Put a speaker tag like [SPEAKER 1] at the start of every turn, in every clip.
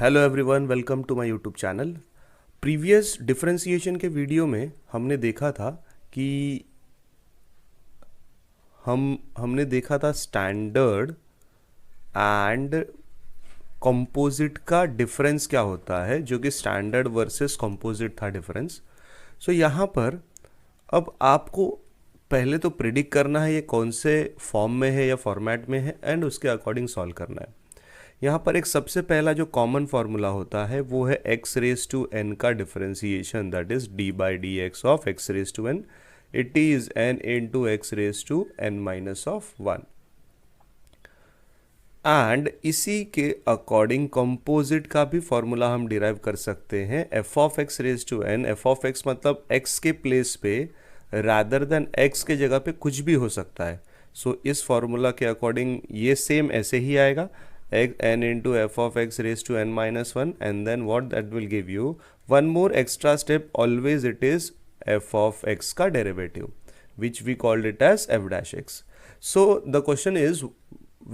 [SPEAKER 1] Hello everyone, welcome to my YouTube channel. Previous differentiation के video में हमने देखा था कि हमने देखा था स्टैंडर्ड एंड कंपोजिट का डिफरेंस क्या होता है, जो कि स्टैंडर्ड वर्सेस कंपोजिट था डिफरेंस। सो यहाँ पर अब आपको पहले तो प्रिडिक्ट करना है ये कौन से फॉर्म में है या फॉर्मेट में है, एंड उसके अकॉर्डिंग सॉल्व करना है। यहाँ पर एक सबसे पहला जो कॉमन फार्मूला होता है वो है एक्स रेज टू एन का differentiation, that is d by d x of x raise to n. It is n into x raise to n minus of one. And इसी के according composite का भी formula हम derive कर सकते हैं, f of x raise to n. F of x मतलब x के प्लेस पे रादर देन एक्स के जगह पे कुछ भी हो सकता है। सो इस फॉर्मूला के अकॉर्डिंग ये सेम ऐसे ही आएगा, n into f of x raised to n minus 1, and then what that will give you one more extra step, always it is f of x का derivative, which we called it as f dash x. So the question is,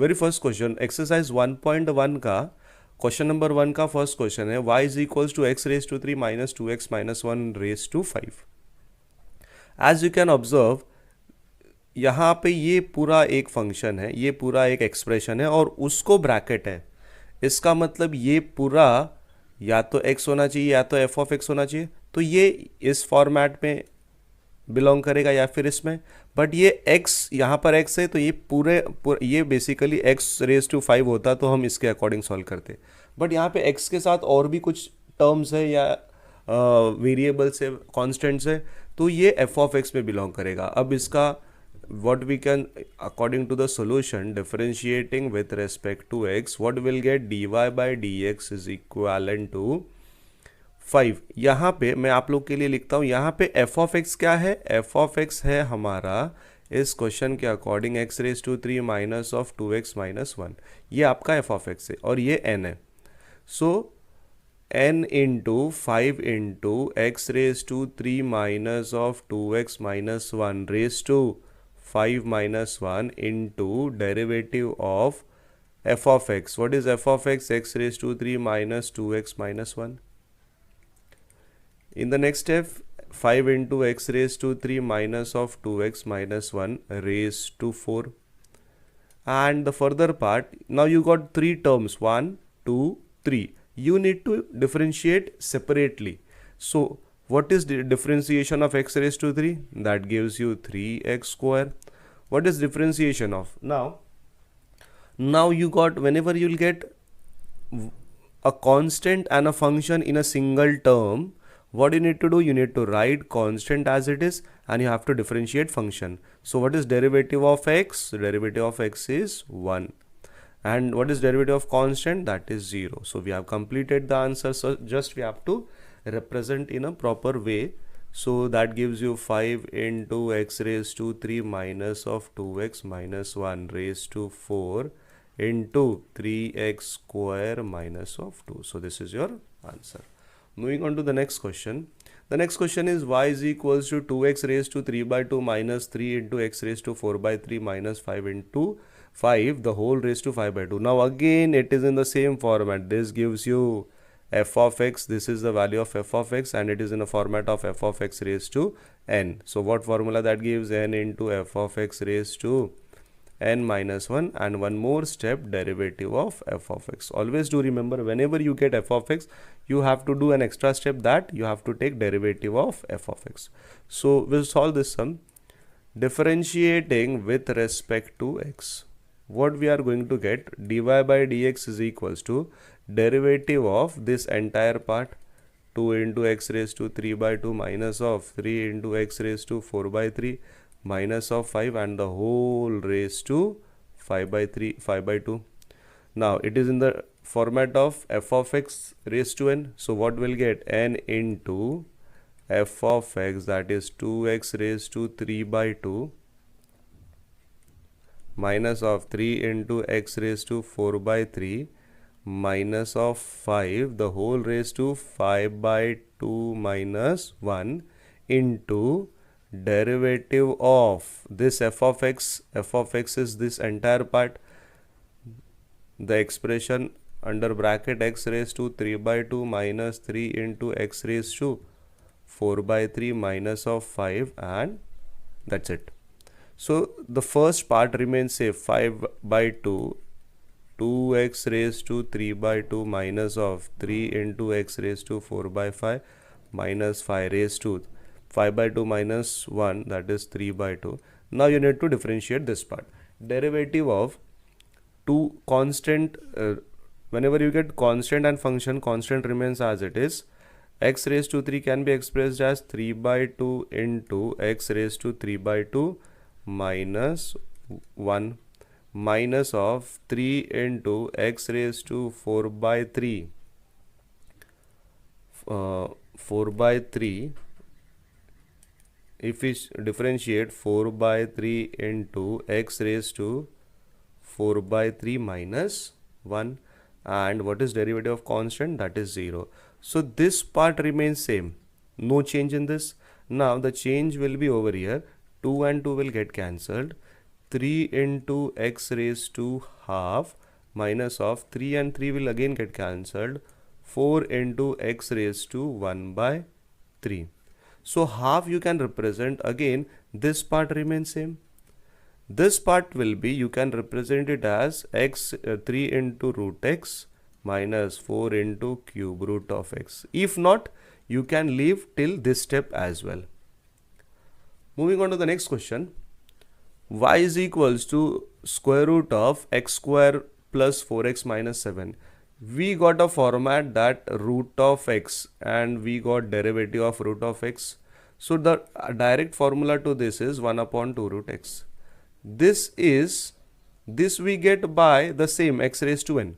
[SPEAKER 1] very first question exercise 1.1 का question number 1 का first question है, y is equals to x raised to 3 minus 2x minus 1 raised to 5. As you can observe, यहाँ पे ये पूरा एक function है, ये पूरा एक एक्सप्रेशन है और उसको ब्रैकेट है। इसका मतलब ये पूरा या तो x होना चाहिए या तो f ऑफ x होना चाहिए। तो ये इस फॉर्मेट में बिलोंग करेगा या फिर इसमें, बट ये x यहाँ पर x है तो ये ये बेसिकली x रेज टू 5 होता तो हम इसके अकॉर्डिंग सॉल्व करते। बट यहाँ पे x के साथ और भी कुछ टर्म्स है या वेरिएबल्स है, कॉन्स्टेंट्स है, तो ये f ऑफ x में बिलोंग करेगा। अब इसका what we can, according to the solution, differentiating with respect to x, what will get dy by dx is equivalent to 5। यहाँ पे मैं आप लोग के लिए लिखता हूँ, यहाँ पे f of x क्या है, f of x है हमारा इस क्वेश्चन के according x raise to 3 minus of 2x minus 1, ये आपका f of x है और ये n है। So n into 5 into x raise to 3 minus of 2x minus 1 raise to 5 minus 1 into derivative of f of x. What is f of x? X raised to 3 minus 2x minus 1. In the next step, 5 into x raised to 3 minus of 2x minus 1 raised to 4. And the further part, now you got three terms, 1, 2, 3. You need to differentiate separately. So, what is the differentiation of x raised to 3? That gives you 3x square. What is differentiation of? Now you got, whenever you'll get a constant and a function in a single term, what you need to do? You need to write constant as it is and you have to differentiate function. So what is derivative of x? The derivative of x is 1. And what is derivative of constant? That is 0. So we have completed the answer. So just we have to represent in a proper way. So that gives you 5 into x raised to 3 minus of 2x minus 1 raised to 4 into 3x square minus of 2. So this is your answer. Moving on to the next question. The next question is y is equals to 2x raised to 3 by 2 minus 3 into x raised to 4 by 3 minus 5 into 5 the whole raised to 5 by 2. Now again it is in the same format. This gives you f of x, this is the value of f of x and it is in a format of f of x raised to n. So what formula that gives? N into f of x raised to n minus 1 and one more step, derivative of f of x. Always do remember, whenever you get f of x, you have to do an extra step, that you have to take derivative of f of x. So we'll solve this sum. Differentiating with respect to x, what we are going to get? Dy by dx is equals to derivative of this entire part, 2 into x raised to 3 by 2 minus of 3 into x raised to 4 by 3 minus of 5 and the whole raised to 5 by 3, 5 by 2. Now it is in the format of f of x raised to n. So what will get? N into f of x, that is 2x raised to 3 by 2 minus of 3 into x raised to 4 by 3 minus of 5 the whole raised to 5 by 2 minus 1 into derivative of this f of x. F of x is this entire part, the expression under bracket x raised to 3 by 2 minus 3 into x raised to 4 by 3 minus of 5, and that's it. So the first part remains same, 5 by 2, 2x raised to 3 by 2 minus of 3 into x raised to 4 by 5 minus 5 raised to 5 by 2 minus 1, that is 3 by 2. Now you need to differentiate this part. Derivative of two constant, whenever you get constant and function, constant remains as it is. X raised to 3 can be expressed as 3 by 2 into x raised to 3 by 2 minus 1 minus of 3 into x raised to 4 by 3 4 by 3. If we differentiate 4 by 3 into x raised to 4 by 3 minus 1, and what is derivative of constant? That is 0. So this part remains same, no change in this. Now the change will be over here, 2 and 2 will get cancelled. 3 into x raised to half minus of 3 and 3 will again get cancelled. 4 into x raised to 1 by 3. So half you can represent, again this part remains same. This part will be, you can represent it as x 3 into root x minus 4 into cube root of x. If not, you can leave till this step as well. Moving on to the next question. Y is equals to square root of x square plus 4x minus 7. We got a format that root of x and we got derivative of root of x. So the direct formula to this is 1 upon 2 root x. This we get by the same x raised to n.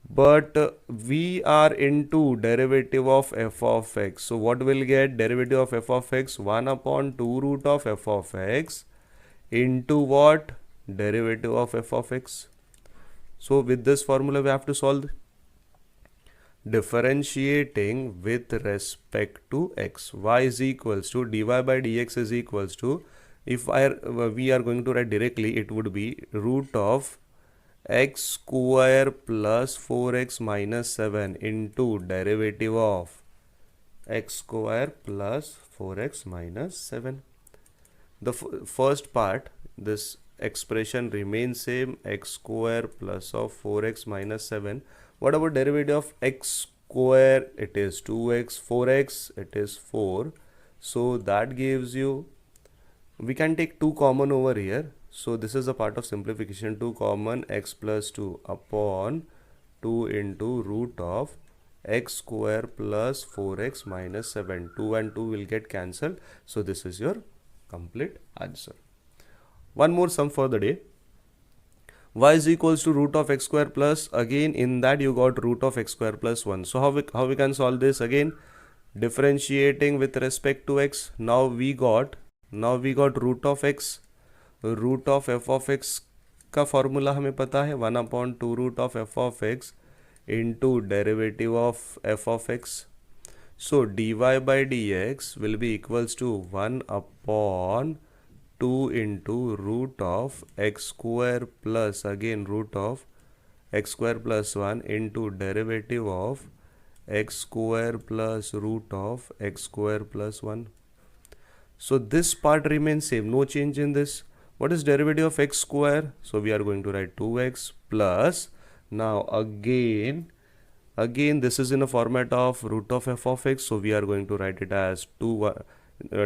[SPEAKER 1] But we are into derivative of f of x. So what will get derivative of f of x? 1 upon 2 root of f of x into what? Derivative of f of x. So with this formula we have to solve. Differentiating with respect to x. Y is equals to dy by dx is equals to, if we are going to write directly, it would be root of x square plus 4x minus 7 into derivative of x square plus 4x minus 7. The first part, this expression remains same, x square plus of 4x minus 7. What about derivative of x square? It is 2x, 4x, it is 4. So that gives you, we can take 2 common over here. So this is a part of simplification, 2 common, x plus 2 upon 2 into root of x square plus 4x minus 7. 2 and 2 will get cancelled. So this is your complete answer. One more sum for the day. Y is equals to root of x square plus, again in that you got root of x square plus 1. So how we can solve this? Again differentiating with respect to x. Now we got root of x. Root of f of x का formula हमें पता है 1 upon 2 root of f of x into derivative of f of x. So d y by d x will be equals to 1 upon 2 into root of x square plus again root of x square plus 1 into derivative of x square plus root of x square plus 1. So this part remains same, no change in this. What is derivative of x square? So we are going to write 2x plus, now again this is in a format of root of f of x, so we are going to write it as 2,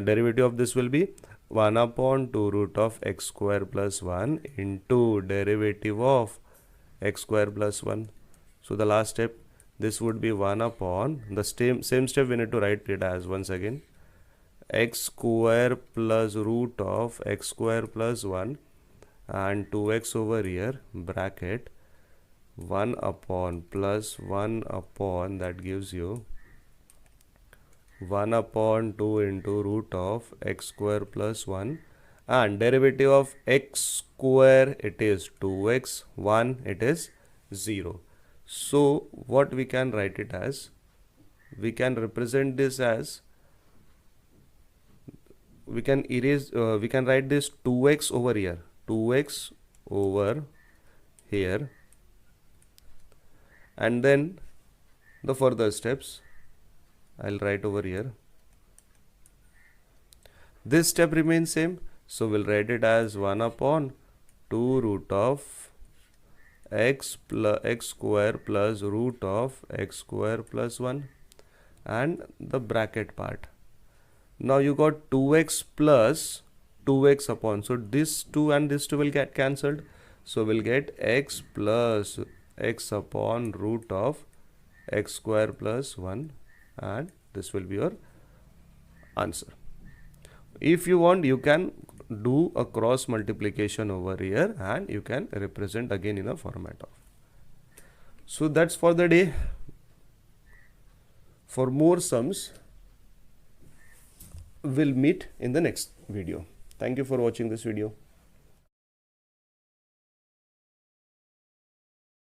[SPEAKER 1] derivative of this will be 1 upon 2 root of x square plus 1 into derivative of x square plus 1. So the last step, this would be 1 upon, the same step we need to write it as once again, x square plus root of x square plus 1 and 2x over here bracket 1 upon plus 1 upon, that gives you 1 upon 2 into root of x square plus 1, and derivative of x square, it is 2x, 1 it is 0. So what we can write it as? We can represent this as, we can erase, we can write this 2x over here, 2x over here, and then the further steps I'll write over here. This step remains same, so we'll write it as 1 upon 2 root of x square plus root of x square plus 1 and the bracket part. Now you got 2x plus 2x upon, so this 2 and this 2 will get cancelled, so we'll get x plus x upon root of x square plus 1 and this will be your answer. If you want, you can do a cross multiplication over here and you can represent again in a format of. So that's for the day. For more sums, we'll meet in the next video. Thank you for watching this video.